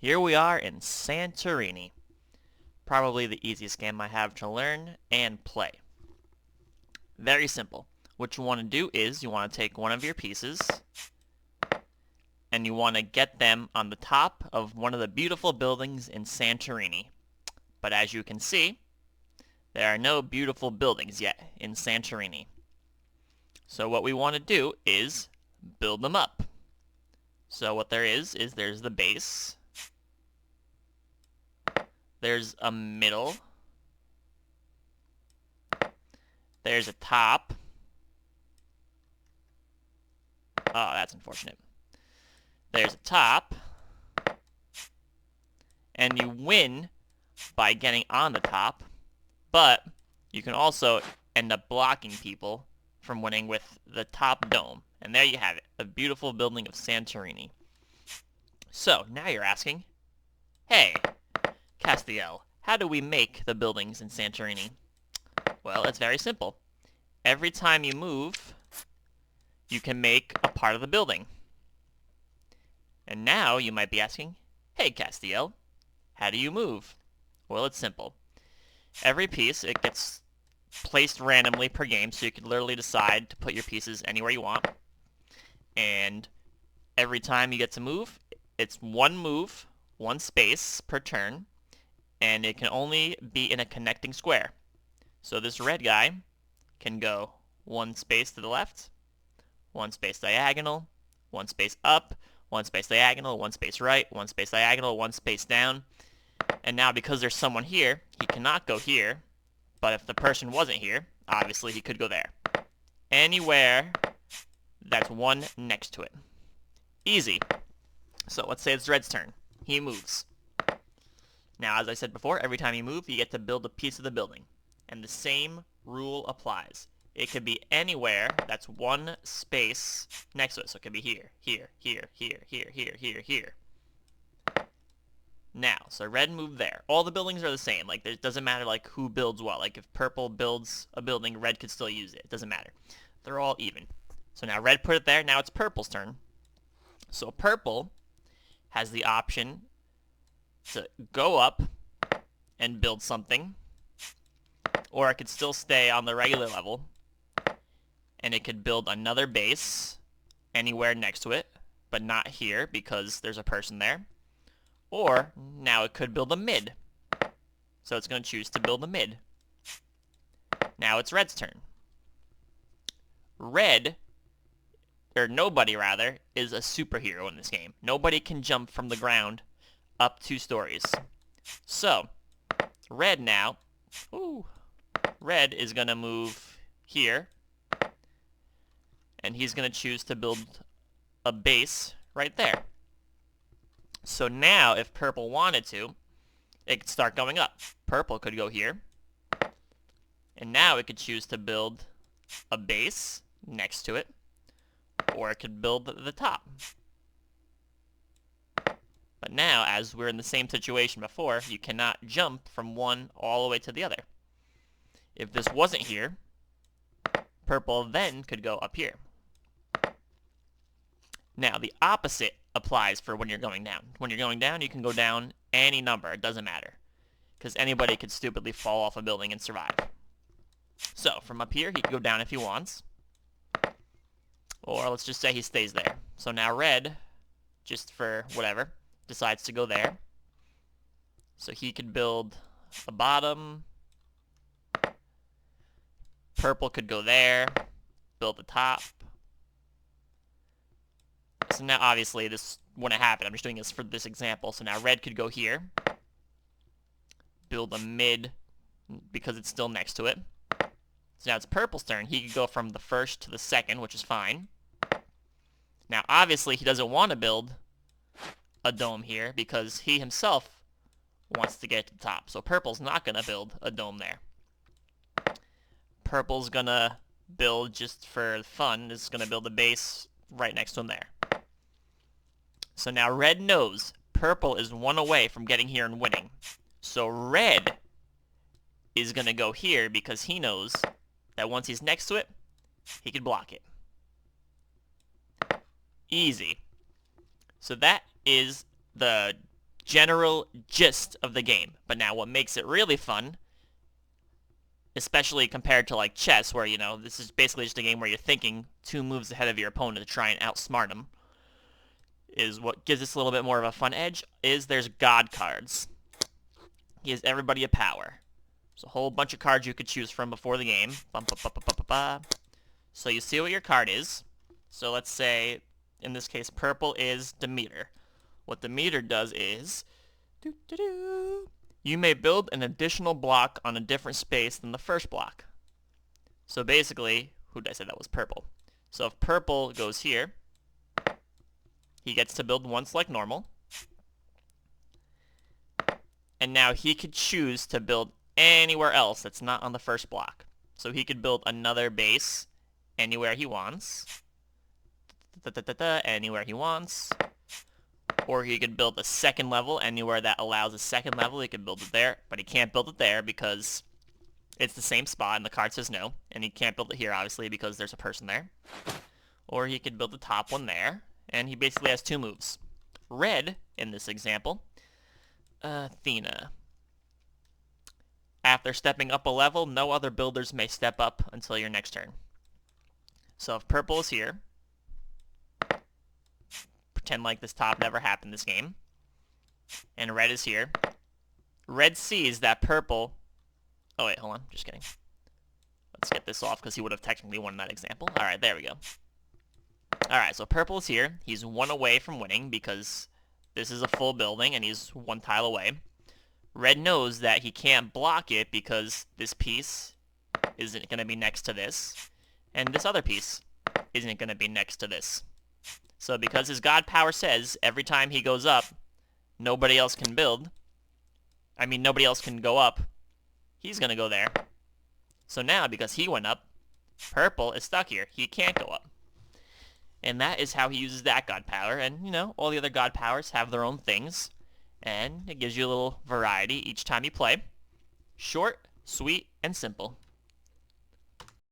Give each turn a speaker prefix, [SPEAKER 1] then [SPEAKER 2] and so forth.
[SPEAKER 1] Here we are in Santorini, probably the easiest game I have to learn and play. Very simple. What you want to do is you want to take one of your pieces and you want to get them on the top of one of the beautiful buildings in Santorini. But as you can see, there are no beautiful buildings yet in Santorini. So what we want to do is build them up. So what there is there's the base. There's a middle. There's a top. Oh, that's unfortunate. There's a top. And you win by getting on the top, but you can also end up blocking people from winning with the top dome. And there you have it, the beautiful building of Santorini. So, now you're asking, hey, Castiel, how do we make the buildings in Santorini? Well, it's very simple. Every time you move, you can make a part of the building. And now you might be asking, hey Castiel, how do you move? Well, it's simple. Every piece, it gets placed randomly per game, so you can literally decide to put your pieces anywhere you want. And every time you get to move, it's one move, one space per turn, and it can only be in a connecting square. So this red guy can go one space to the left, one space diagonal, one space up, one space diagonal, one space right, one space diagonal, one space down. And now because there's someone here, he cannot go here, but if the person wasn't here, obviously he could go there. Anywhere that's one next to it. Easy. So let's say it's Red's turn. He moves. Now, as I said before, every time you move, you get to build a piece of the building. And the same rule applies. It could be anywhere that's one space next to it. So it could be here, here, here, here, here, here, here, here. Now, so Red moved there. All the buildings are the same. Like, it doesn't matter, like, who builds what. Like, if Purple builds a building, Red could still use it. It doesn't matter. They're all even. So now Red put it there. Now it's Purple's turn. So Purple has the option to go up and build something, or it could still stay on the regular level, and it could build another base anywhere next to it, but not here because there's a person there. Or now it could build a mid, so it's going to choose to build a mid. Now it's Red's turn. Red, or nobody rather, is a superhero in this game. Nobody can jump from the ground up 2 stories. So, Red now, Red is going to move here, and he's going to choose to build a base right there. So now, if Purple wanted to, it could start going up. Purple could go here, and now it could choose to build a base next to it, or it could build the top. But now, as we're in the same situation before, you cannot jump from one all the way to the other. If this wasn't here, Purple then could go up here. Now, the opposite applies for when you're going down. When you're going down, you can go down any number. It doesn't matter, because anybody could stupidly fall off a building and survive. So, from up here, he can go down if he wants. Or let's just say he stays there. So now Red, just for whatever, decides to go there. So he could build a bottom. Purple could go there, build the top. So now obviously this wouldn't happen. I'm just doing this for this example. So now Red could go here, build a mid because it's still next to it. So now it's Purple's turn. He could go from the first to the second, which is fine. Now obviously he doesn't want to build a dome here because he himself wants to get to the top. So Purple's not going to build a dome there. Purple's going to build just for fun. Is going to build a base right next to him there. So now Red knows Purple is one away from getting here and winning. So Red is going to go here because he knows that once he's next to it, he can block it. Easy. So that is the general gist of the game. But now what makes it really fun, especially compared to like chess, where, you know, this is basically just a game where you're thinking 2 moves ahead of your opponent to try and outsmart him, is what gives this a little bit more of a fun edge, is there's God cards. He gives everybody a power. There's a whole bunch of cards you could choose from before the game. So you see what your card is. So let's say, in this case, purple is Demeter. What Demeter does is, you may build an additional block on a different space than the first block. So basically, who did I say that was purple? So if purple goes here, he gets to build once like normal. And now he could choose to build anywhere else that's not on the first block. So he could build another base anywhere he wants. Anywhere he wants. Or he could build a second level anywhere that allows a second level. He could build it there, but he can't build it there because it's the same spot and the card says no. And he can't build it here, obviously, because there's a person there. Or he could build the top one there, and he basically has 2 moves. Red, in this example, Athena. After stepping up a level, no other builders may step up until your next turn. So if purple is here, pretend like this top never happened this game, and red is here. Red sees that purple... Oh wait, hold on, just kidding. Let's get this off because he would have technically won that example. Alright, there we go. Alright, so purple is here. He's 1 away from winning because this is a full building and he's 1 tile away. Red knows that he can't block it because this piece isn't going to be next to this, and this other piece isn't going to be next to this. So because his God power says every time he goes up, nobody else can build. I mean, nobody else can go up. He's going to go there. So now, because he went up, purple is stuck here. He can't go up. And that is how he uses that God power. And, you know, all the other God powers have their own things. And it gives you a little variety each time you play. Short, sweet, and simple.